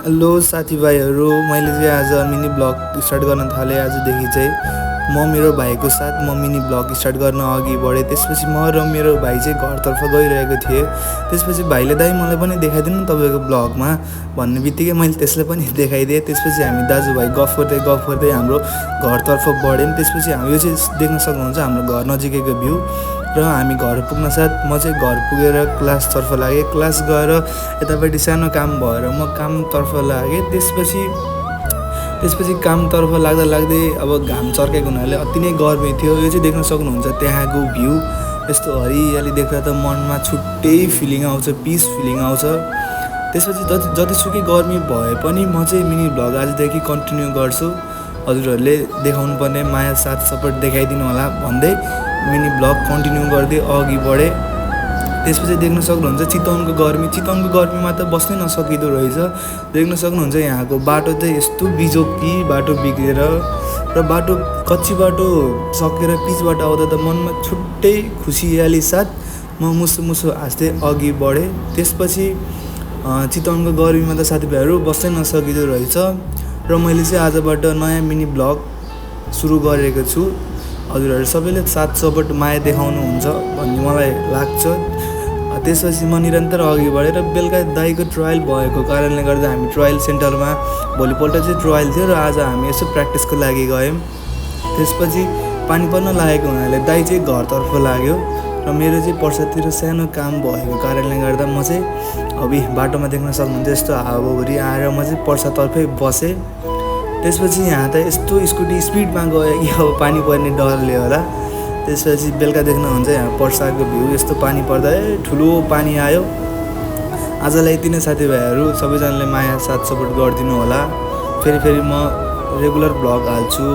Hello साथीभाइहरू, मैले चाहिँ आज मिनी ब्लग स्टार्ट गर्न थालेँ। आजदेखि चाहिँ म मेरो भाइको साथ मिनी ब्लग स्टार्ट गर्न अघि बढेँ। त्यसपछि म र मेरो भाइ चाहिँ घरतर्फ गइरहेको थिएँ। त्यसपछि भाइले दाइ मलाई पनि देखाइदिनु न तपाईँको ब्लगमा भन्ने बित्तिकै मैले त्यसलाई पनि देखाइदिएँ। त्यसपछि हामी दाजुभाइ गफ गर्दै हाम्रो घरतर्फ बढ्यौँ। त्यसपछि हामी यो चाहिँ देख्न सक्नुहुन्छ हाम्रो घर नजिकैको भ्यू। र हामी घर पुग्न साथ म चाहिँ घर पुगेर क्लासतर्फ लागेँ। क्लास गएर यतापट्टि सानो काम भएर म कामतर्फ लागेँ। त्यसपछि कामतर्फ लाग्दै अब घाम चर्केको हुनाले अति नै गर्मी थियो। यो चाहिँ देख्न सक्नुहुन्छ त्यहाँको भ्यू। यस्तो हरियाली देख्दा त मनमा छुट्टै फिलिङ आउँछ, पिस फिलिङ आउँछ। त्यसपछि जतिसुकै गर्मी भए पनि म चाहिँ मिनी भ्लग आजदेखि कन्टिन्यू गर्छु। हजुरहरूले देखाउनु पर्ने माया साथ सपोर्ट देखाइदिनु होला भन्दै मिनी ब्लग कन्टिन्यू गर्दै अघि बढेँ। त्यसपछि देख्न सक्नुहुन्छ चितवनको गर्मीमा त बस्नै नसकिँदो रहेछ। देख्न सक्नुहुन्छ यहाँको बाटो चाहिँ यस्तो बिजोग कि बाटो बिग्रेर र कच्ची बाटो सकेर पिच बाटो आउँदा त मनमा छुट्टै खुसियाली साथ म मुसु हाँस्दै अघि बढेँ। त्यसपछि चितवनको गर्मीमा त साथीभाइहरू बस्नै नसकिँदो रहेछ र मैले चाहिँ आजबाट नयाँ मिनी ब्लग सुरु गरेको छु। हजुरहरू सबैले साथ सपोर्ट माया देखाउनुहुन्छ भन्ने मलाई लाग्छ। त्यसपछि म निरन्तर अघि बढेर बेलुका दाइको ट्रायल भएको कारणले गर्दा हामी ट्रायल सेन्टरमा भोलिपल्ट चाहिँ ट्रायल थियो र आज हामी यसो प्र्याक्टिसको लागि गयौँ। त्यसपछि पानी पर्न लागेको हुनाले दाइ चाहिँ घरतर्फ लाग्यो र मेरो चाहिँ पर्सातिर सानो काम भएको कारणले गर्दा म चाहिँ बाटोमा देख्न सक्नुहुन्छ यस्तो हावाहुरी आएर म चाहिँ पर्सातर्फै बसेँ। त्यसपछि यहाँ त यस्तो स्कुटी स्पिडमा गयो कि अब पानी पर्ने डरले होला। त्यसपछि बेलुका देख्नुहुन्छ यहाँ पर्साको भ्यू। यस्तो पानी पर्दा ठुलो पानी आयो। आजलाई यति नै साथीभाइहरू, सबैजनाले माया साथ सपोर्ट गरिदिनु होला। फेरि म रेगुलर ब्लग हाल्छु।